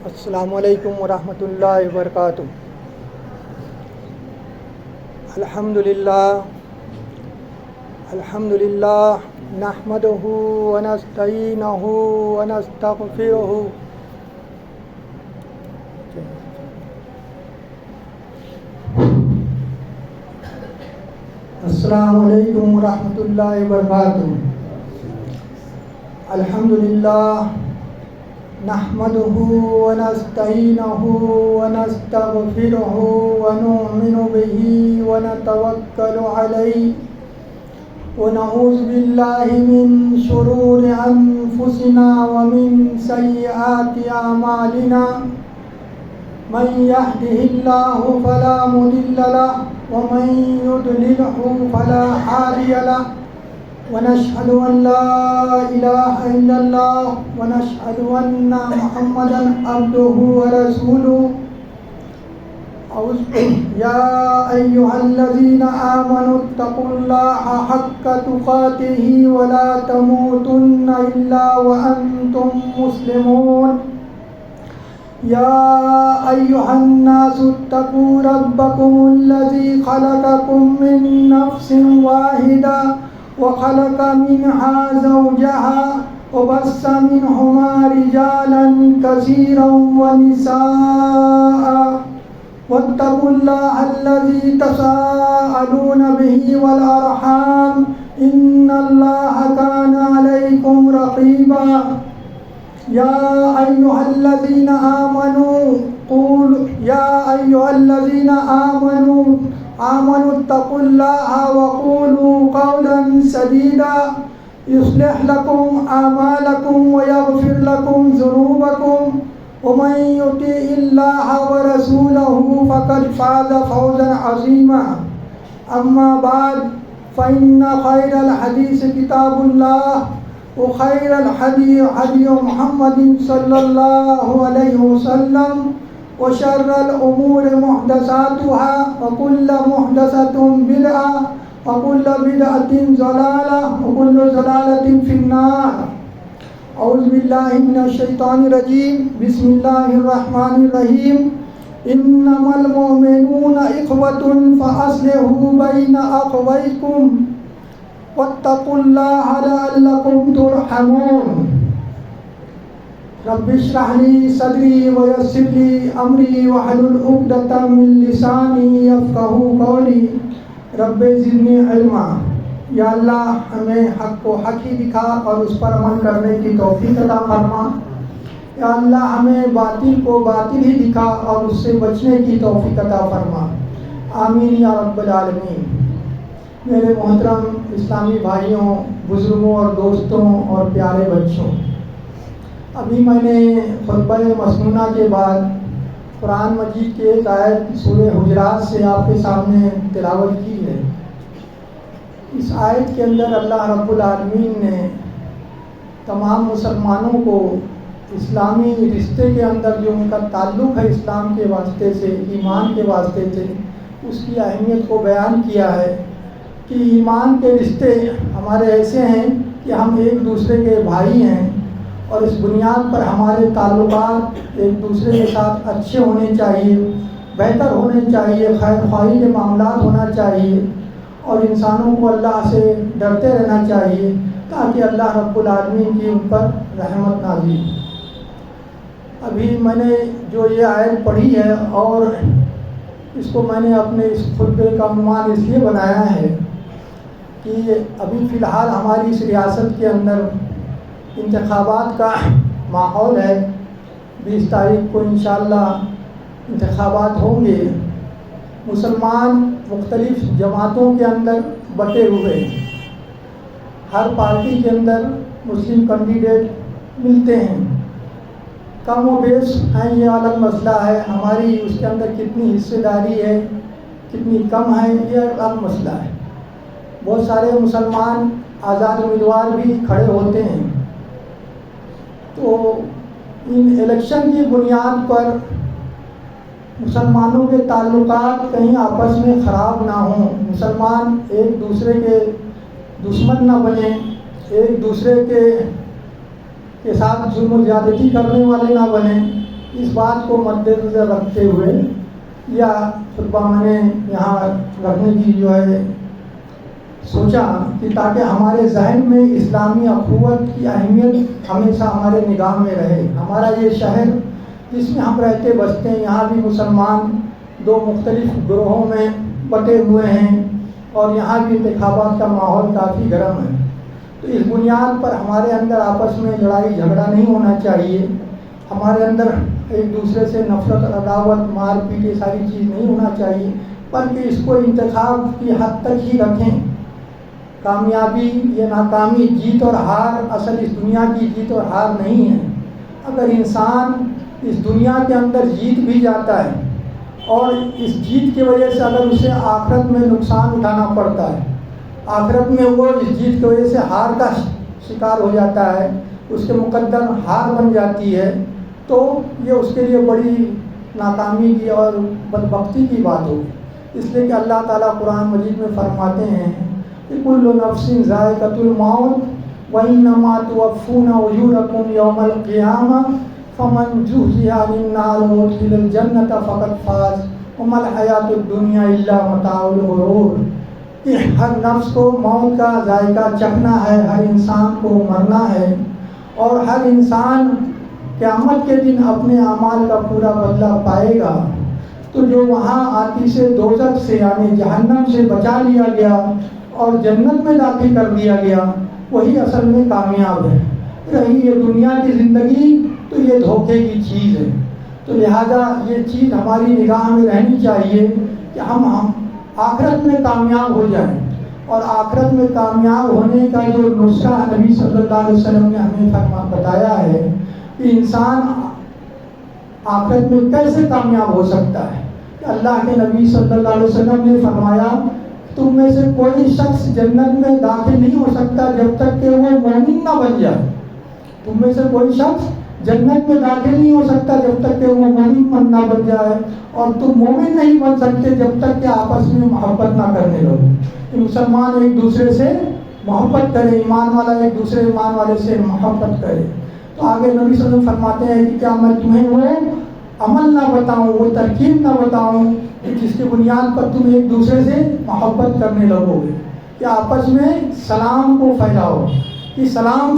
السلام علیکم ورحمۃ اللہ وبرکاتہ۔ الحمد للہ نحمدہ ونستعینہ ونستغفرہ السلام علیکم ورحمۃ اللہ وبرکاتہ۔ الحمد للہ نحمده ونستعینه ونستغفره ونؤمن به ونتوکل علیہ ونعوذ باللہ من شرور انفسنا ومن سیئات اعمالنا من يهده الله فلا مضل له ومن يضلله فلا هادي له ونشهد أن لا إله إلا الله ونشهد أن محمدا عبده ورسوله يا أيها الذين آمنوا اتقوا الله حق تقاته ولا تموتن إلا وأنتم مسلمون يا أيها الناس اتقوا ربكم الذي خلقكم من نفس واحدة وخلق منها زوجها وبث منهما رجالا كثيرا ونساء واتقوا الله الذي تساءلون به والأرحام إن الله كان عليكم رقيبا يا أيها الذين آمنوا اتقوا الله وقولوا قولا سديدا يصلح لكم أعمالكم ويغفر لكم ذنوبكم ومن يطع الله ورسوله فقد فاز فوزا عظيما أما بعد فإن خير الحديث كتاب الله وخير الهدي هدي محمد صلى الله عليه وسلم وشر الأمور محدثاتها وكل محدثة بدعة وكل بدعة ضلالة وكل ضلالة في النار۔ أعوذ بالله من الشيطان الرجيم، بسم الله الرحمن الرحيم۔ إنما المؤمنون إخوة فأصلحوا بين أخويكم واتقوا الله لعلكم ترحمون۔ رب اشرح لي صدري ويسر لي أمري واحلل عقدة من لساني يفقهوا قولي رب زدنی علما۔ یا اللہ ہمیں حق کو حق ہی دکھا اور اس پر عمل کرنے کی توفیق عطا فرما۔ یا اللہ ہمیں باطل کو باطل ہی دکھا اور اس سے بچنے کی توفیق عطا فرما، آمین یا رب العالمین۔ میرے محترم اسلامی بھائیوں، بزرگوں اور دوستوں اور پیارے بچوں، ابھی میں نے خطبہ مسنونہ کے بعد قرآن مجید کی ایک آیت سورہ حجرات سے آپ کے سامنے تلاوت کی ہے۔ اس آیت کے اندر اللہ رب العالمین نے تمام مسلمانوں کو اسلامی رشتے کے اندر جو ان کا تعلق ہے اسلام کے واسطے سے، ایمان کے واسطے سے، اس کی اہمیت کو بیان کیا ہے کہ ایمان کے رشتے ہمارے ایسے ہیں کہ ہم ایک دوسرے کے بھائی ہیں، اور اس بنیاد پر ہمارے تعلقات ایک دوسرے کے ساتھ اچھے ہونے چاہیے، بہتر ہونے چاہیے، خیر خواہی کے معاملات ہونا چاہیے، اور انسانوں کو اللہ سے ڈرتے رہنا چاہیے تاکہ اللہ رب العالمین کی ان پر رحمت نازل۔ ابھی میں نے جو یہ آیت پڑھی ہے اور اس کو میں نے اپنے اس خطبے کا عنوان اس لیے بنایا ہے کہ ابھی فی الحال ہماری اس ریاست کے اندر انتخابات کا ماحول ہے۔ 20 تاریخ کو انشاءاللہ انتخابات ہوں گے۔ مسلمان مختلف جماعتوں کے اندر بٹے ہوئے ہیں، ہر پارٹی کے اندر مسلم کینڈیڈیٹ ملتے ہیں، کم و بیش ہیں، یہ الگ مسئلہ ہے۔ ہماری اس کے اندر کتنی حصہ داری ہے، کتنی کم ہے، یہ الگ مسئلہ ہے۔ بہت سارے مسلمان آزاد امیدوار بھی کھڑے ہوتے ہیں۔ تو ان الیکشن کی بنیاد پر مسلمانوں کے تعلقات کہیں آپس میں خراب نہ ہوں، مسلمان ایک دوسرے کے دشمن نہ بنیں، ایک دوسرے کے ساتھ ظلم و زیادتی کرنے والے نہ بنیں، اس بات کو مد نظر رکھتے ہوئے یا خطبہ میں نے یہاں رکھنے کی جو ہے سوچا کہ تاکہ ہمارے ذہن میں اسلامی اخوت کی اہمیت ہمیشہ ہمارے نگاہ میں رہے. ہمارا یہ شہر جس میں ہم رہتے بستے ہیں، یہاں بھی مسلمان دو مختلف گروہوں میں بٹے ہوئے ہیں اور یہاں بھی انتخابات کا ماحول کافی گرم ہے. تو اس بنیاد پر ہمارے اندر آپس میں لڑائی جھگڑا نہیں ہونا چاہیے. ہمارے اندر ایک دوسرے سے نفرت اور عداوت مار پیٹ یہ ساری چیز نہیں ہونا چاہیے، بلکہ اس کو انتخاب کی حد تک ہی رکھیں. کامیابی یا ناکامی، جیت اور ہار اصل اس دنیا کی جیت اور ہار نہیں ہے. اگر انسان اس دنیا کے اندر جیت بھی جاتا ہے اور اس جیت کی وجہ سے اگر اسے آخرت میں نقصان اٹھانا پڑتا ہے، آخرت میں وہ اس جیت کی وجہ سے ہار کا شکار ہو جاتا ہے، اس کے مقدر ہار بن جاتی ہے، تو یہ اس کے لیے بڑی ناکامی کی اور بدبختی کی بات ہوگی. اس لیے کہ اللہ تعالیٰ قرآن مجید میں فرماتے ہیں کہ کل نفس ذائقۃ الموت وانما توفون اجورکم یوم القیامہ فمن زحزح عن النار وادخل الجنۃ فقد فاز وما الحیاۃ الدنیا الا متاع الغرور. کہ ہر نفس کو موت کا ذائقہ چکھنا ہے، ہر انسان کو مرنا ہے، اور ہر انسان قیامت کے دن اپنے اعمال کا پورا بدلہ پائے گا. تو جو وہاں آتش دوزخ سے یعنی جہنم سے بچا لیا گیا اور جنت میں داخل کر دیا گیا، وہی اصل میں کامیاب ہے. رہی یہ دنیا کی زندگی تو یہ دھوکے کی چیز ہے. تو لہذا یہ چیز ہماری نگاہ میں رہنی چاہیے کہ ہم آخرت میں کامیاب ہو جائیں. اور آخرت میں کامیاب ہونے کا جو نسخہ نبی صلی اللہ علیہ وسلم نے ہمیں بتایا ہے کہ انسان آخرت میں کیسے کامیاب ہو سکتا ہے. کہ اللہ کے نبی صلی اللہ علیہ وسلم نے فرمایا تم میں سے کوئی شخص جنت میں داخل نہیں ہو سکتا جب تک کہ وہ مومن نہ بن جائے. تم میں سے کوئی شخص جنت میں داخل نہیں ہو سکتا جب تک کہ وہ مومن نہ بن جائے، اور تم مومن نہیں بن سکتے جب تک کہ آپس میں محبت نہ کرنے لگو. کہ مسلمان ایک دوسرے سے محبت کرے، ایمان والا ایک دوسرے ایمان والے سے محبت کرے. تو آگے نبی صلی اللہ علیہ وسلم فرماتے ہیں کہ کیا میں تمہیں وہ عمل نہ بتاؤں، وہ ترکیب نہ بتاؤں کہ جس کی بنیاد پر تم ایک دوسرے سے محبت کرنے لگو گے، کہ آپس میں سلام کو پھیلاؤ. کہ سلام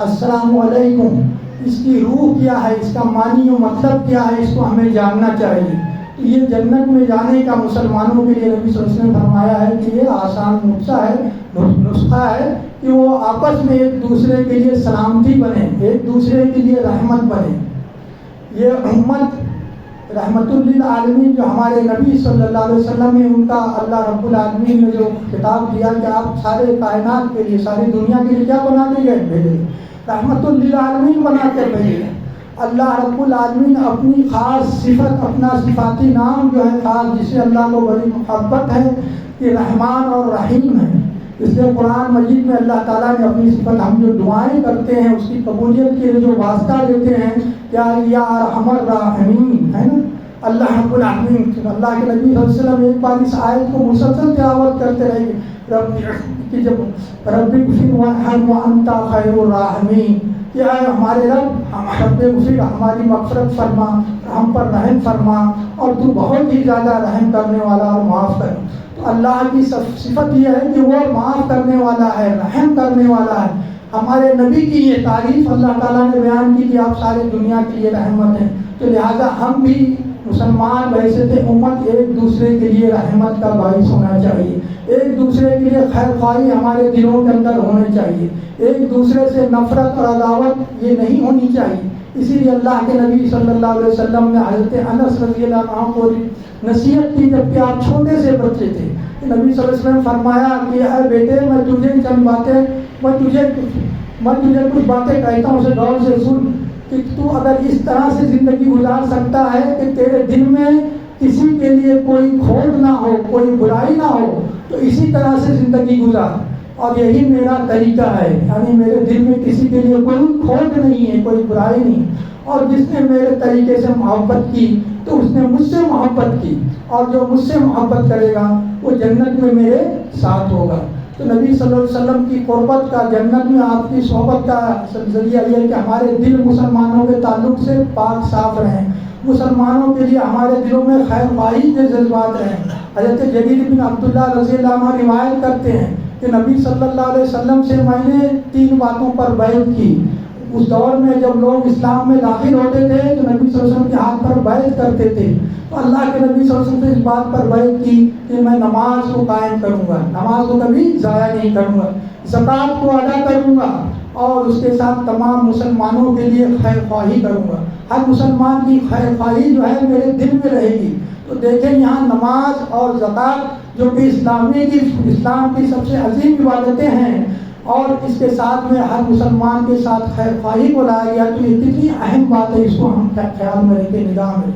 السلام علیکم، اس کی روح کیا ہے، اس کا معنی و مطلب کیا ہے، اس کو ہمیں جاننا چاہیے. تو یہ جنت میں جانے کا مسلمانوں کے لیے نبی صلی اللہ علیہ وسلم نے فرمایا ہے کہ یہ آسان نسخہ ہے کہ وہ آپس میں ایک دوسرے کے لیے سلامتی بنے، ایک دوسرے کے لیے رحمت بنے. یہ امت رحمت للعالمین جو ہمارے نبی صلی اللہ علیہ وسلم نے ان کا اللہ رب العالمین نے جو خطاب دیا کہ آپ سارے کائنات کے لیے، ساری دنیا کے لیے کیا بناتے گئے؟ بھیجے رحمت للعالمین بنا کے بھیجے. اللہ رب العالمین اپنی خاص صفت، اپنا صفاتی نام جو ہے خاص، جسے اللہ کو بڑی محبت ہے کہ رحمان اور رحیم ہے. اس لیے قرآن مجید میں اللہ تعالیٰ نے اپنی صفت، ہم جو دعائیں کرتے ہیں اس کی قبولیت کے لیے جو واسطہ دیتے ہیں، یا ارحم الراحمین ہے نا اللہ رب العالمین. اللہ کے نبی صلی اللہ علیہ وسلم ایک بار اس آیت کو مسلسل تلاوت کرتے رہے کہ جب رب اغفر وارحم وانت خیر الراحمین، کہ اے ہمارے رب رب اغفر، ہماری مغفرت فرما، ہم پر رحم فرما، اور تو بہت ہی زیادہ رحم کرنے والا اور معاف کر. تو اللہ کی صفت یہ ہے کہ وہ معاف کرنے والا ہے، رحم کرنے والا ہے. ہمارے نبی کی یہ تعریف اللہ تعالیٰ نے بیان کی کہ آپ ساری دنیا کے لیے رحمت ہیں. تو لہٰذا ہم بھی مسلمان بحیثیت امت ایک دوسرے کے لیے رحمت کا باعث ہونا چاہیے. ایک دوسرے کے لیے خیر خواہی ہمارے دلوں کے اندر ہونی چاہیے. ایک دوسرے سے نفرت اور عداوت یہ نہیں ہونی چاہیے. اسی لیے اللہ کے نبی صلی اللہ علیہ وسلم نے حضرت انس رضی اللہ عنہ کو نصیحت کی جبکہ آپ چھوٹے سے بچے تھے. نبی صلی اللہ علیہ وسلم فرمایا کہ اے بیٹے، میں تجھے چند باتیں میں تجھے کچھ باتیں کہتا ہوں، اسے غور سے سن. کہ تو اگر اس طرح سے زندگی گزار سکتا ہے کہ تیرے دل میں کسی کے لیے کوئی کھوٹ نہ ہو، کوئی برائی نہ ہو، تو اسی طرح سے زندگی گزار. اور یہی میرا طریقہ ہے، یعنی میرے دل میں کسی کے لیے کوئی کھوٹ نہیں ہے، کوئی برائی نہیں. اور جس نے میرے طریقے سے محبت کی تو اس نے مجھ سے محبت کی، اور جو مجھ سے محبت کرے گا وہ جنت میں میرے ساتھ ہوگا. تو نبی صلی اللہ علیہ وسلم کی قربت کا، جنت میں آپ کی صحبت کا ذریعہ یہ ہے کہ ہمارے دل مسلمانوں کے تعلق سے پاک صاف رہیں، مسلمانوں کے لیے ہمارے دلوں میں خیر خواہی کے جذبات رہیں۔ حضرت جریر بن عبداللہ رضی اللہ عنہ روایت کرتے ہیں کہ نبی صلی اللہ علیہ وسلم سے میں نے 3 باتوں پر بیعت کی۔ اس دور میں جب لوگ اسلام میں داخل ہوتے تھے تو نبی صلی اللہ علیہ وسلم کے ہاتھ پر بیعت کرتے تھے، تو اللہ کے نبی صلی اللہ علیہ وسلم سے اس بات پر بیعت کی کہ میں نماز کو قائم کروں گا، نماز کو کبھی ضائع نہیں کروں گا، زکوٰۃ کو ادا کروں گا، اور اس کے ساتھ تمام مسلمانوں کے لیے خیر خواہی کروں گا۔ ہر مسلمان کی خیر خواہی جو ہے میرے دل میں رہے گی۔ تو دیکھیں یہاں نماز اور زکوٰۃ جو کہ اسلام کی سب سے عظیم عبادتیں ہیں، اور اس کے ساتھ میں ہر مسلمان کے ساتھ خیر خواہی کو لایا گیا، تو یہ کتنی اہم بات ہے، اس کو ہم خیال میں رکھیں، نگاہ میں۔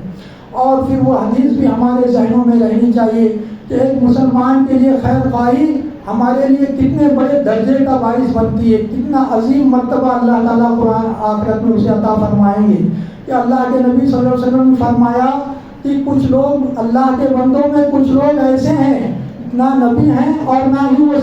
اور پھر وہ حدیث بھی ہمارے ذہنوں میں رہنی چاہیے کہ ایک مسلمان کے لیے خیر خواہی ہمارے لیے کتنے بڑے درجے کا باعث بنتی ہے، کتنا عظیم مرتبہ اللہ تعالیٰ قرآن آخرت میں اسے عطا فرمائیں گے۔ کہ اللہ کے نبی صلی اللہ علیہ وسلم نے فرمایا کہ کچھ لوگ اللہ کے بندوں میں کچھ لوگ ایسے ہیں، نہ نبی ہیں اور نہ ہی وہ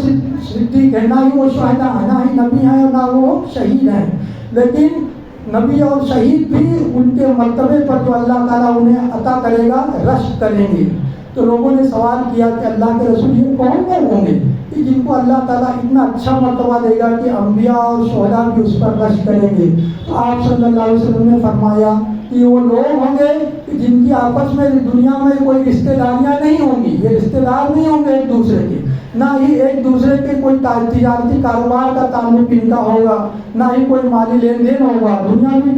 صدیق ہیں، نہ ہی وہ شہداء ہیں، نہ ہی نبی ہیں اور نہ وہ شہید ہیں، لیکن نبی اور شہید بھی ان کے مرتبے پر جو اللہ تعالیٰ انہیں عطا کرے گا رشک کریں گے۔ تو لوگوں نے سوال کیا کہ اللہ کے رسول یہ کون لوگ ہوں گے کہ جن کو اللہ تعالیٰ اتنا اچھا مرتبہ دے گا کہ انبیاء اور شہداء بھی اس پر رشک کریں گے؟ تو آپ صلی اللہ علیہ وسلم نے فرمایا کہ وہ لوگ ہوں گے کہ جن کی آپس میں دنیا میں کوئی رشتہ داریاں نہیں ہوں گی، یہ رشتہ دار نہیں ہوں گے ایک دوسرے کے، نہ ہی ایک دوسرے کے کوئی تجارتی کاروبار کا تعلق ان کا ہوگا، نہ ہی کوئی مالی لین دین ہوگا، دنیا میں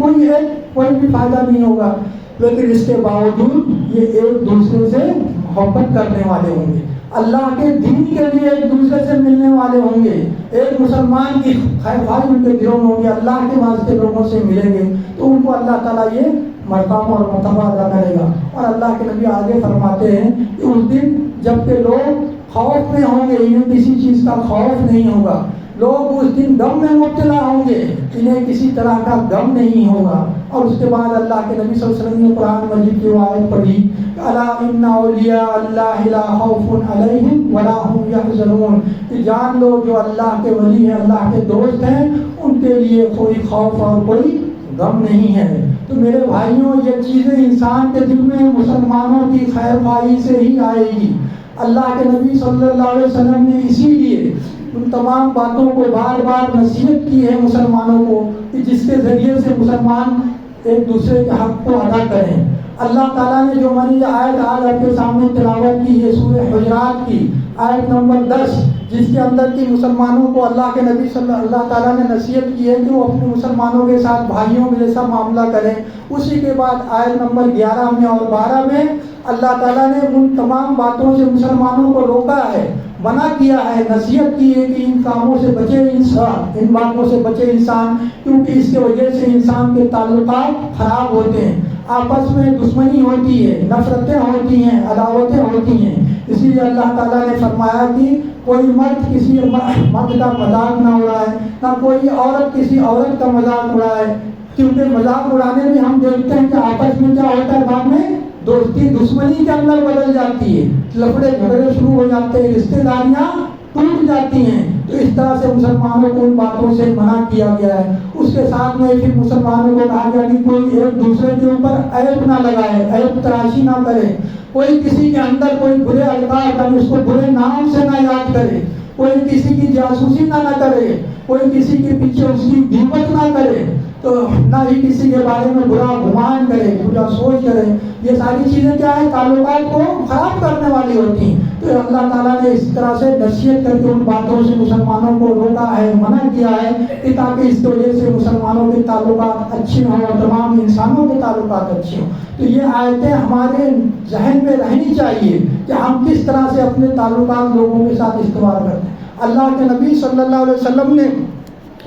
کوئی بھی فائدہ نہیں ہوگا، لیکن اس کے باوجود یہ ایک دوسرے سے محبت کرنے والے ہوں گے، اللہ کے دین کے لیے ایک دوسرے سے ملنے والے ہوں گے، ایک مسلمان کی خیر خواہی ان کے دلوں میں ہوگی، اللہ کے واسطے لوگوں سے ملیں گے تو ان کو اللہ تعالیٰ یہ مقام اور مرتبہ ادا کرے گا۔ اور اللہ کے نبی آگے فرماتے ہیں کہ اس دن جب کہ لوگ خوف میں ہوں گے، انہیں کسی چیز کا خوف نہیں ہوگا، لوگ اس دن غم میں مبتلا ہوں گے، انہیں کسی طرح کا غم نہیں ہوگا۔ اور اس کے بعد اللہ کے نبی صلی اللہ علیہ وسلم نے قرآن مجید کی آیت پڑھی، الا ان اولیاء اللہ لا خوف علیہم ولا هم یحزنون، کہ جان لو جو اللہ کے ولی ہیں، اللہ کے دوست ہیں، ان کے لیے کوئی خوف اور کوئی غم نہیں ہے۔ تو میرے بھائیوں، یہ چیزیں انسان کے دل میں مسلمانوں کی خیر خواہی سے ہی آئے گی۔ اللہ کے نبی صلی اللہ علیہ وسلم نے اسی لیے ان تمام باتوں کو بار بار نصیحت کی ہے مسلمانوں کو کہ جس کے ذریعے سے مسلمان ایک دوسرے کے حق کو ادا کریں۔ اللہ تعالیٰ نے جو میں نے یہ آیت آج آپ کے سامنے تلاوت کی ہے سورہ حجرات کی آیت نمبر 10، جس کے اندر کی مسلمانوں کو اللہ کے نبی صلی اللہ تعالیٰ نے نصیحت کی ہے کہ وہ اپنے مسلمانوں کے ساتھ بھائیوں کے جیسا معاملہ کریں۔ اسی کے بعد آیت نمبر 11 میں اور 12 میں اللہ تعالیٰ نے ان تمام باتوں سے مسلمانوں کو روکا ہے، منع کیا ہے، نصیحت کی ہے کہ ان کاموں سے بچے انسان، ان باتوں سے بچے انسان، کیونکہ اس کی وجہ سے انسان کے تعلقات خراب ہوتے ہیں، آپس میں دشمنی ہوتی ہے، نفرتیں ہوتی ہیں، عداوتیں ہوتی ہیں۔ اسی لیے اللہ تعالیٰ نے فرمایا کہ کوئی مرد کسی مرد کا مذاق نہ اڑائے، نہ کوئی عورت کسی عورت کا مذاق اڑائے، کیونکہ مذاق اڑانے میں ہم دیکھتے ہیں کہ آپس میں کیا ہوتا ہے، بعد میں دوستی دشمنی کے اندر بدل جاتی ہے، لفڑے جھگڑے شروع ہو جاتے ہیں، رشتے داریاں ٹوٹ جاتی ہیں۔ تو اس طرح سے مسلمانوں کو ان باتوں سے منع کیا گیا ہے۔ اس کے ساتھ میں پھر مسلمانوں کو کہا گیا کہ کوئی ایک دوسرے کے اوپر عیب نہ لگائے، عیب تراشی نہ کرے، کوئی کسی کے اندر کوئی برے القاب کرے، اس کو برے نام سے نہ یاد کرے، کوئی کسی کی جاسوسی نہ کرے، کوئی کسی کے پیچھے اس کی غیبت نہ کرے، تو نہ ہی کسی کے بارے میں برا گمان کرے، برا سوچ کرے۔ یہ ساری چیزیں کیا ہے، تعلقات کو خراب کرنے والی ہوتی ہیں۔ تو اللہ تعالیٰ نے اس طرح سے نصیحت کر کے ان باتوں سے مسلمانوں کو روکا ہے، منع کیا ہے کہ تاکہ اس کی وجہ سے مسلمانوں کے تعلقات اچھے ہوں اور تمام انسانوں کے تعلقات اچھے ہوں۔ تو یہ آیتیں ہمارے ذہن میں رہنی چاہیے کہ ہم کس طرح سے اپنے تعلقات لوگوں کے ساتھ استوار کرتے ہیں۔ اللہ کے نبی صلی اللہ علیہ وسلم نے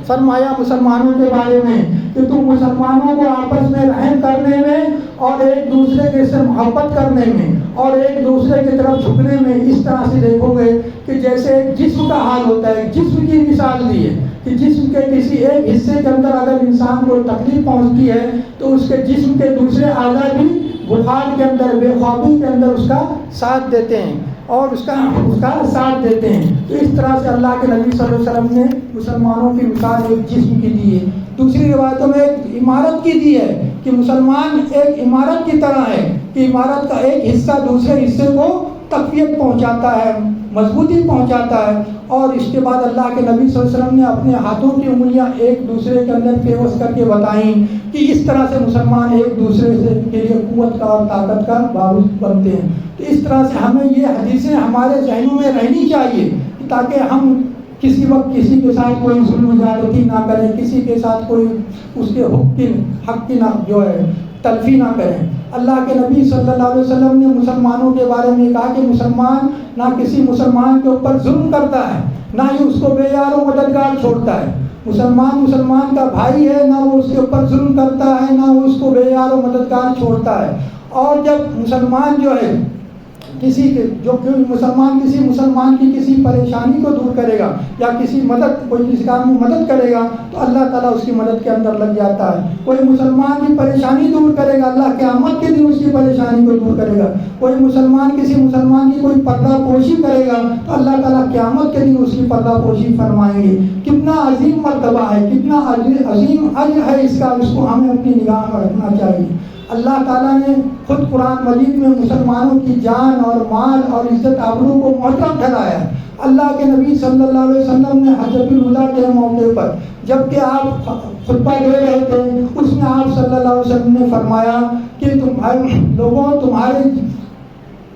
فرمایا مسلمانوں کے بارے میں کہ تم مسلمانوں کو آپس میں رحم کرنے میں اور ایک دوسرے کے سے محبت کرنے میں اور ایک دوسرے کی طرف جھکنے میں اس طرح سے دیکھو گے کہ جیسے ایک جسم کا حال ہوتا ہے۔ جسم کی مثال دی ہے کہ جسم کے کسی ایک حصے کے اندر اگر انسان کو تکلیف پہنچتی ہے تو اس کے جسم کے دوسرے اعضاء بھی بخار کے اندر، بے خوابی کے اندر اس کا ساتھ دیتے ہیں۔ اور اس کا ساتھ دیتے ہیں. تو اس طرح سے اللہ کے نبی صلی اللہ علیہ وسلم نے مسلمانوں کی مثال ایک جسم کی دی ہے. دوسری روایتوں میں ایک عمارت کی دی ہے کہ مسلمان ایک عمارت کی طرح ہے کہ عمارت کا ایک حصہ دوسرے حصے کو تقویت پہنچاتا ہے, مضبوطی پہنچاتا ہے. اور اس کے بعد اللہ کے نبی صلی اللہ علیہ وسلم نے اپنے ہاتھوں کی انگلیاں ایک دوسرے کے اندر پیوست کر کے بتائیں کہ اس طرح سے مسلمان ایک دوسرے سے کے لیے قوت کا اور طاقت کا باعث بنتے ہیں. تو اس طرح سے ہمیں یہ حدیثیں ہمارے ذہنوں میں رہنی چاہیے تاکہ ہم کسی وقت کسی کے ساتھ کوئی ظلم زیادتی نہ کریں, کسی کے ساتھ کوئی اس کے حق کی نہ جو ہے تلفی نہ کریں. اللہ کے نبی صلی اللہ علیہ وسلم نے مسلمانوں کے بارے میں کہا کہ مسلمان نہ کسی مسلمان کے اوپر ظلم کرتا ہے, نہ ہی اس کو بے یار و مددگار چھوڑتا ہے. مسلمان کا بھائی ہے, نہ وہ اس کے اوپر ظلم کرتا ہے, نہ وہ اس کو بے یار و مددگار چھوڑتا ہے. اور جب مسلمان جو ہے کسی مسلمان کی کسی پریشانی کو دور کرے گا یا کوئی کسی کام میں مدد کرے گا تو اللہ تعالیٰ اس کی مدد کے اندر لگ جاتا ہے. کوئی مسلمان کی پریشانی دور کرے گا, اللہ قیامت کے دن اس کی پریشانی کو دور کرے گا. کوئی کسی مسلمان کی کوئی پردہ پوشی کرے گا تو اللہ تعالیٰ قیامت کے دن اس کی پردہ پوشی فرمائیں گے. کتنا عظیم مرتبہ ہے, کتنا عظیم اجر ہے اس کا, اس کو ہمیں اپنی نگاہ میں رکھنا چاہیے. اللہ تعالیٰ نے خود قرآن مجید میں مسلمانوں کی جان اور مال اور عزت آبرو کو محترم ٹھہرایا. اللہ کے نبی صلی اللہ علیہ وسلم نے حجۃ الوداع کے موقع پر جب کہ آپ خطبہ دے رہے تھے, اس میں آپ صلی اللہ علیہ وسلم نے فرمایا کہ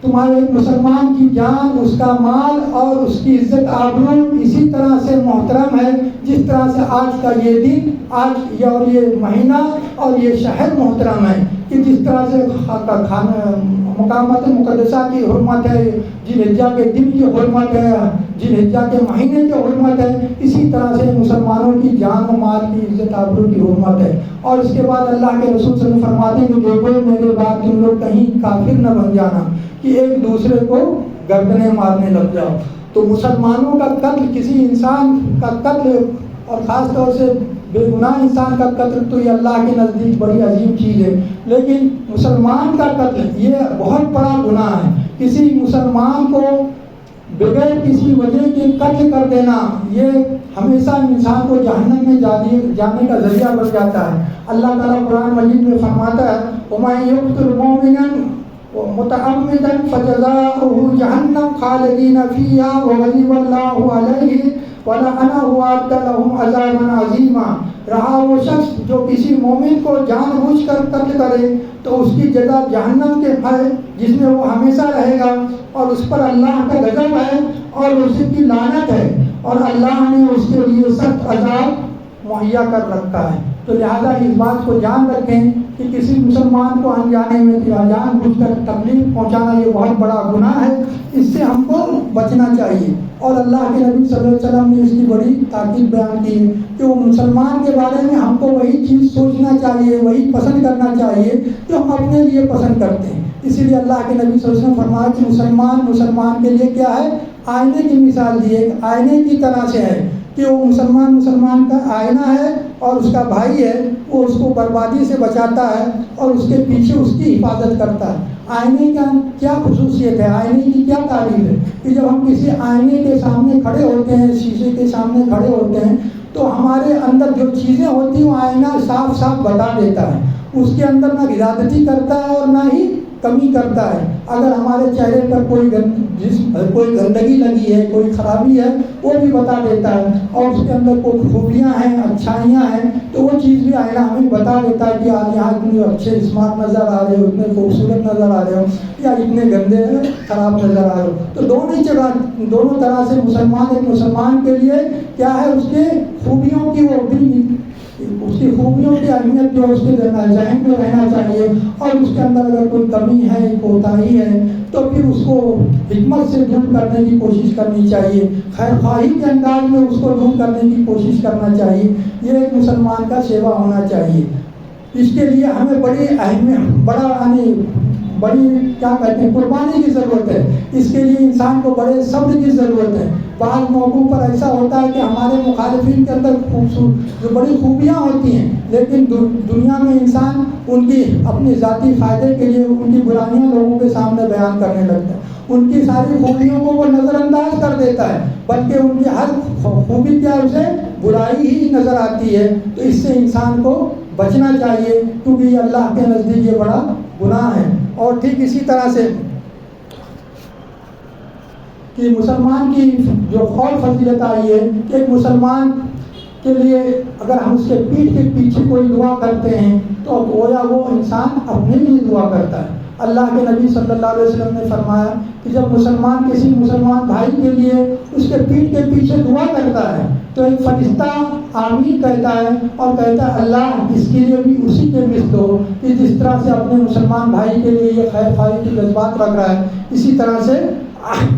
تمہارے ایک مسلمان کی جان, اس کا مال اور اس کی عزت آبرو اسی طرح سے محترم ہے جس طرح سے آج کا یہ دن, آج اور یہ مہینہ اور یہ شہر محترم ہے. کہ جس طرح سے مقامات مقدسہ کی حرمت ہے, ذی الحجہ کے دن کی حرمت ہے, ذی الحجہ کے مہینے کی حرمت ہے, اسی طرح سے مسلمانوں کی جان و مال کی عزت آبرو کی حرمت ہے. اور اس کے بعد اللہ کے رسول صلی اللہ علیہ وسلم فرماتے ہیں کہ دیکھو میرے بعد تم لوگ کہیں کافر نہ بن جانا کہ ایک دوسرے کو گردنیں مارنے لگ جاؤ. تو مسلمانوں کا قتل, کسی انسان کا قتل اور خاص طور سے بے گناہ انسان کا قتل تو یہ اللہ کے نزدیک بڑی عظیم چیز ہے, لیکن مسلمان کا قتل یہ بہت بڑا گناہ ہے. کسی مسلمان کو بغیر کسی وجہ کے قتل کر دینا یہ ہمیشہ انسان کو جہنم میں جانے کا ذریعہ بن جاتا ہے. اللہ تعالیٰ قرآن مجید میں فرماتا ہے وَمَن يَقْتُلْ مُؤْمِنًا مُتَعَمِّدًا فَجَزَاؤُهُ جَهَنَّمُ خَالِدِينَ فِيهَا وَغَضِبَ اللَّهُ عَلَيْهِ وَلَعَنَهُ وَأَعَدَّ لَهُمْ عَذَابًا عَظِيمًا. رہا وہ شخص جو کسی مومن کو جان بوجھ کر قتل کرے تو اس کی جزا جہنم کے ہے جس میں وہ ہمیشہ رہے گا, اور اس پر اللہ کا غضب ہے اور اس کی لعنت ہے, اور اللہ نے اس کے لیے سخت عذاب مہیا کر رکھا ہے. تو لہذا اس بات کو جان رکھیں کہ کسی مسلمان کو انجانے میں جان بوجھ کر تکلیف پہنچانا یہ بہت بڑا گناہ ہے, اس سے ہم کو بچنا چاہیے. اور اللہ کے نبی صلی اللہ علیہ وسلم نے اس کی بڑی تاکید بیان کی کہ وہ مسلمان کے بارے میں ہم کو وہی چیز سوچنا چاہیے, وہی پسند کرنا چاہیے جو ہم اپنے لیے پسند کرتے ہیں. اسی لیے اللہ کے نبی صلی اللہ علیہ وسلم فرمایا کہ مسلمان کے لیے کیا ہے, آئینے کی مثال دی ہے, آئینے کی طرح سے ہے کہ وہ مسلمان کا آئینہ ہے اور اس کا بھائی ہے, وہ اس کو بربادی سے بچاتا ہے اور اس کے پیچھے اس کی حفاظت کرتا ہے. آئینے کا کیا خصوصیت ہے, آئینے کی کیا تعریف ہے کہ جب ہم کسی آئینے کے سامنے کھڑے ہوتے ہیں, شیشے کے سامنے کھڑے ہوتے ہیں تو ہمارے اندر جو چیزیں ہوتی ہیں وہ آئینہ صاف صاف بتا دیتا ہے. اس کے اندر نہ زیادتی کرتا ہے اور نہ ہی کمی کرتا ہے. اگر ہمارے چہرے پر کوئی گندگی لگی ہے, کوئی خرابی ہے, وہ بھی بتا دیتا ہے, اور اس کے اندر کوئی خوبیاں ہیں, اچھائیاں ہیں تو وہ چیز بھی آئینہ ہمیں بتا دیتا ہے کہ آج یہاں اتنے اچھے اسمارٹ نظر آ رہے ہو, اتنے خوبصورت نظر آ رہے ہو, یا اتنے گندے خراب نظر آ رہے ہو. تو دونوں طرح سے ایک مسلمان کے لیے کیا ہے, اس کے خوبیوں کی اس کی خوبیوں کی اہمیت جو اس کے ذہن میں رہنا چاہیے, اور اس کے اندر اگر کوئی کمی ہے, کوتاہی ہے تو پھر اس کو حکمت سے دور کرنے کی کوشش کرنی چاہیے, خیر خواہی کے انداز میں اس کو دور کرنے کی کوشش کرنا چاہیے. یہ ایک مسلمان کا سیوا ہونا چاہیے. اس کے لیے ہمیں بڑی قربانی کی ضرورت ہے. اس کے لیے انسان کو بڑے صبر کی ضرورت ہے. بعض موقعوں پر ایسا ہوتا ہے کہ ہمارے مخالفین کے اندر جو بڑی خوبیاں ہوتی ہیں, لیکن دنیا میں انسان ان کی اپنے ذاتی فائدے کے لیے ان کی برائیاں لوگوں کے سامنے بیان کرنے لگتا ہے, ان کی ساری خوبیوں کو وہ نظر انداز کر دیتا ہے، بلکہ ان کی ہر خوبی کیا اسے برائی ہی نظر آتی ہے۔ تو اس سے انسان کو بچنا چاہیے، کیونکہ یہ اللہ کے نزدیک یہ بڑا گناہ ہے۔ اور ٹھیک اسی طرح سے کہ مسلمان کی جو اور فضیلت آئی ہے کہ ایک مسلمان کے لیے اگر ہم اس کے پیٹھ کے پیچھے کوئی دعا کرتے ہیں تو گویا وہ انسان اپنے لیے دعا کرتا ہے۔ اللہ کے نبی صلی اللہ علیہ وسلم نے فرمایا کہ جب مسلمان کسی مسلمان بھائی کے لیے اس کے پیٹھ کے پیچھے دعا کرتا ہے تو ایک فرشتہ آمین کہتا ہے اور کہتا ہے اللہ اس کے لیے بھی اسی کے مثل ہو، کہ جس طرح سے اپنے مسلمان بھائی کے لیے یہ خیر خواہی کی جذبات رکھ رہا ہے، اسی طرح سے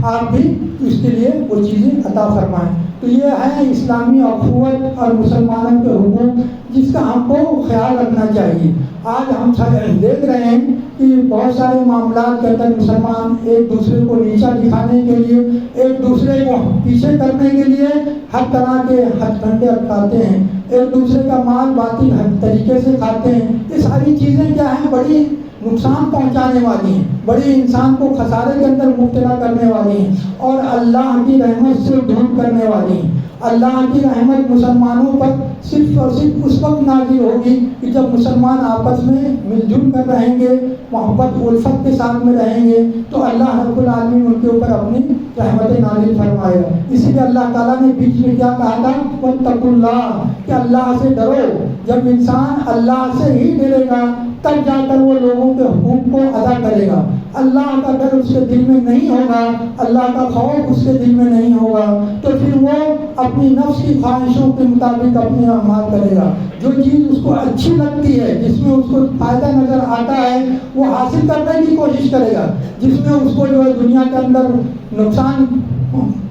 آپ بھی اس کے لیے وہ چیزیں عطا فرمائیں۔ تو یہ ہے اسلامی اخوت اور مسلمانوں کے حقوق، جس کا ہم کو خیال رکھنا چاہیے۔ آج ہم دیکھ رہے ہیں کہ بہت سارے معاملات کے اندر مسلمان ایک دوسرے کو نیچا دکھانے کے لیے، ایک دوسرے کو پیچھے کرنے کے لیے ہر طرح کے ہتھ کنڈے اٹکاتے ہیں، ایک دوسرے کا مال باطل طریقے سے کھاتے ہیں۔ یہ ساری چیزیں کیا ہیں، بڑی نقصان پہنچانے والی ہیں، بڑی انسان کو خسارے کے اندر مبتلا کرنے والی ہیں اور اللہ کی رحمت سے دور کرنے والی ہیں۔ اللہ کی رحمت مسلمانوں پر صرف اور صرف اس وقت نازل ہوگی کہ جب مسلمان آپس میں مل جل کر رہیں گے، محبت الفت کے ساتھ میں رہیں گے، تو اللہ رب العالمین ان کے اوپر اپنی رحمت نازل فرمائے گا۔ اسی لیے اللہ تعالیٰ نے بیچ میں کیا کہا تھا، واتقوا اللہ، کہ اللہ سے ڈرو۔ جب انسان اللہ سے ہی ڈرے گا تب جا کر وہ لوگوں کے حقوق کو ادا کرے گا۔ اللہ کا ڈر اس کے دل میں نہیں ہوگا، اللہ کا خوف اس کے دل میں نہیں ہوگا، تو پھر وہ اپنی نفس کی خواہشوں کے مطابق اپنے اعمال کرے گا۔ جو چیز اس کو اچھی لگتی ہے، جس میں اس کو فائدہ نظر آتا ہے، وہ حاصل کرنے کی کوشش کرے گا۔ جس میں اس کو جو ہے دنیا کے اندر نقصان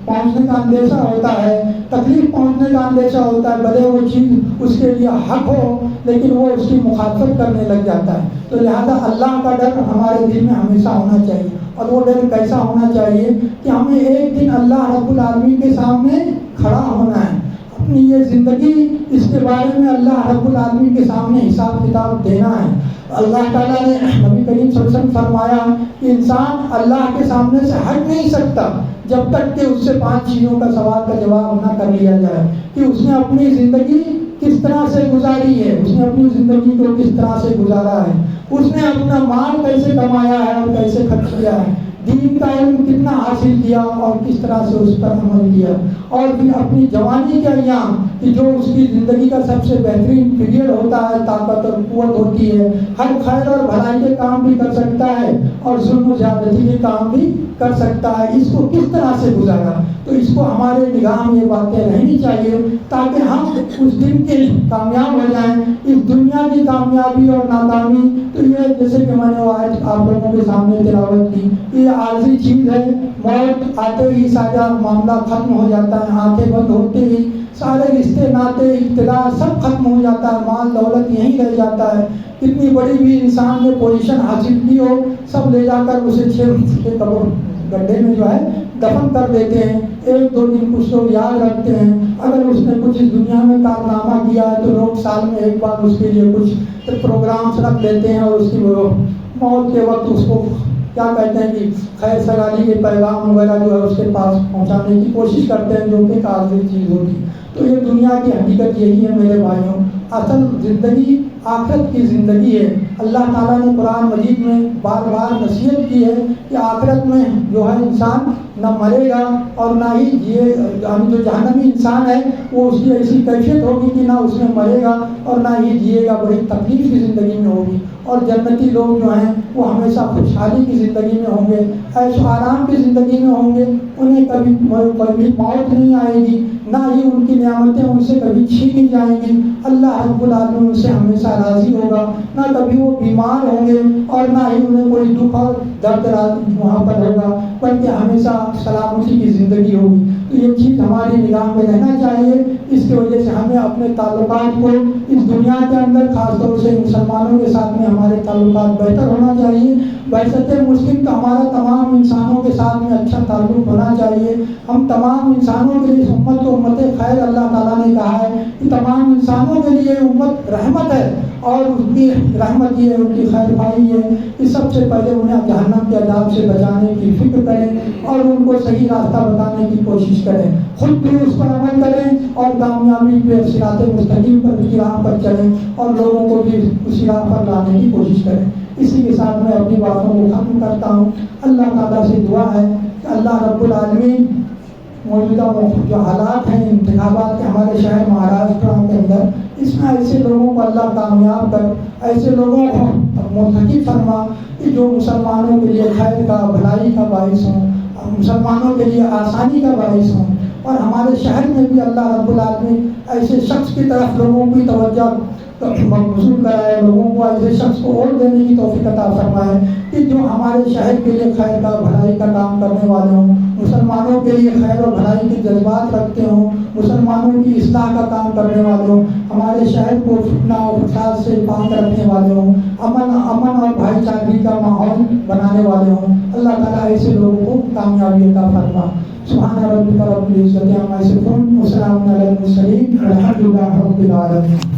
پہنچنے کا اندیشہ ہوتا ہے، تکلیف پہنچنے کا اندیشہ ہوتا ہے، بھلے وہ چیز اس کے لیے حق ہو لیکن وہ اس کی مخالفت کرنے لگ جاتا ہے۔ تو لہذا اللہ کا ڈر ہمارے دل میں ہمیشہ ہونا چاہیے، اور وہ ڈر کیسا ہونا چاہیے کہ ہمیں ایک دن اللہ رب العالمین کے سامنے کھڑا ہونا ہے، اپنی یہ زندگی اس کے بارے میں اللہ رب العالمین کے سامنے حساب کتاب دینا ہے۔ اللہ تعالیٰ نے نبی کریم صلی اللہ علیہ وسلم فرمایا کہ انسان اللہ کے سامنے سے ہٹ نہیں سکتا جب تک کہ اس سے 5 چیزوں کا سوال کا جواب نہ کر لیا جائے، کہ اس نے اپنی زندگی کس طرح سے گزاری ہے، اس نے اپنی زندگی کو کس طرح سے گزارا ہے، اس نے اپنا مال کیسے کمایا ہے اور کیسے خرچ کیا ہے، دین کا علم کتنا حاصل کیا اور کس طرح سے اس پر عمل کیا، اور پھر اپنی جوانی کے ایام کہ جو اس کی زندگی کا سب سے بہترین پیریڈ ہوتا ہے، طاقت اور قوت ہوتی ہے، ہر خیر اور بھلائی کے کام بھی کر سکتا ہے اور ظلم و زیادتی کے کام بھی کر سکتا ہے، اس کو کس طرح سے گزارا۔ تو اس کو ہمارے نگاہ میں یہ باتیں رہنی چاہیے تاکہ ہم اس دن کے کامیاب ہو جائیں۔ اس دنیا کی کامیابی اور ناکامی تو یہ جیسے کہ میں نے آج آپ لوگوں کے سامنے تلاوت کی، یہ عارضی چیز ہے، موت آتے ہی سارا معاملہ ختم ہو جاتا ہے، آنکھیں بند ہوتے ہی سارے رشتے ناطے ابتدا سب ختم ہو جاتا ہے، مال دولت یہیں رہ جاتا ہے، کتنی بڑی بھی انسان نے پوزیشن حاصل کی ہو سب لے جا کر اسے 6 فٹ کے قبر گڈھے میں جو ہے دفن کر دیتے ہیں۔ 1-2 دن کچھ لوگ یاد رکھتے ہیں، اگر اس نے کچھ اس دنیا میں کارنامہ کیا ہے تو لوگ سال میں ایک بار اس کے لیے کچھ پروگرامس رکھ لیتے ہیں اور اس کی موت کے وقت اس کو کیا کہتے ہیں کہ خیر سگالی کے پیغام وغیرہ جو ہے اس کے پاس پہنچانے کی کوشش کرتے ہیں، جو کہ ایک عارضی چیز ہوتی ہے۔ تو یہ دنیا کی حقیقت یہی ہے میرے بھائیوں، اصل زندگی آخرت کی زندگی ہے۔ اللہ تعالیٰ نے قرآن مجید میں بار بار نصیحت کی ہے کہ آخرت میں جو ہے انسان نہ مرے گا اور نہ ہی جیے، جو جہنمی انسان ہے وہ اس کی ایسی کیفیت ہوگی کہ نہ اس میں مرے گا اور نہ ہی جیے گا، بڑی تکلیف کی زندگی میں ہوگی، اور جنتی لوگ جو ہیں وہ ہمیشہ خوشحالی کی زندگی میں ہوں گے، عیش و آرام کی زندگی میں ہوں گے، انہیں کبھی موت نہیں آئے گی، نہ ہی ان کی نعمتیں ان سے کبھی چھینی جائیں گی، اللہ رب العالمین ان سے ہمیشہ راضی ہوگا، نہ کبھی وہ بیمار ہوں گے اور نہ ہی انہیں کوئی دکھ اور درد وہاں پر ہوگا، بلکہ ہمیشہ سلامتی کی زندگی ہوگی۔ تو یہ چیز ہماری نگاہ میں رہنا چاہیے، اس کی وجہ سے ہمیں اپنے تعلقات کو اس دنیا کے اندر خاص طور سے مسلمانوں کے ساتھ میں ہمارے تعلقات بہتر ہونا چاہیے، بعثت مسلم تو ہمارا تمام انسانوں کے ساتھ میں اچھا تعلق ہونا چاہیے. ہم تمام انسانوں کے لیے اس امت کو امت خیر اللہ تعالیٰ نے کہا ہے کہ تمام انسانوں کے لیے امت رحمت ہے، اور اس کی رحمت یہ ہے، ان کی خیر خواہی ہے کہ سب سے پہلے انہیں جہنم کے عذاب سے بچانے کی فکر کریں اور ان کو صحیح راستہ بتانے کی کوشش کریں، خود بھی اس پر عمل کریں اور کامیابی پہ صراط مستقیم پر اس کی راہ پر چلیں اور لوگوں کو بھی اسی راہ پر لانے کی کوشش کریں. اسی کے ساتھ میں اپنی باتوں کو ختم کرتا ہوں. اللہ تعالیٰ سے دعا ہے کہ اللہ رب العالمین موجودہ جو حالات ہیں انتخابات کے ہمارے شہر مہاراشٹر کے اندر، اس میں ایسے لوگوں کو اللہ کامیاب کر، ایسے لوگوں کو منتخب فرما کہ جو مسلمانوں کے لیے خیر کا بھلائی کا باعث ہوں، مسلمانوں کے لیے آسانی کا باعث ہوں. اور ہمارے شہر میں بھی اللہ رب العالمین ایسے شخص کی طرف لوگوں کی توجہ مبذول کرائے، لوگوں کو ایسے شخص کو ووٹ دینے کی توفیق عطا فرمائے کہ جو ہمارے شہر کے لیے خیر کا بھلائی کا کام کرنے والے ہوں، مسلمانوں کے لیے خیر و بھلائی کے جذبات رکھتے ہوں، مسلمانوں کی اصلاح کا کام کرنے والے ہوں، ہمارے شہر کو فتنہ و فساد سے پاک رکھنے والے ہوں، امن اور بھائی چارگی کا ماحول بنانے والے ہوں. اللہ تعالیٰ ایسے لوگوں کو کامیابی عطا فرما. سبحان ربک رب العزت عما یصفون وسلام علی المرسلین والحمد للہ رب العالمین.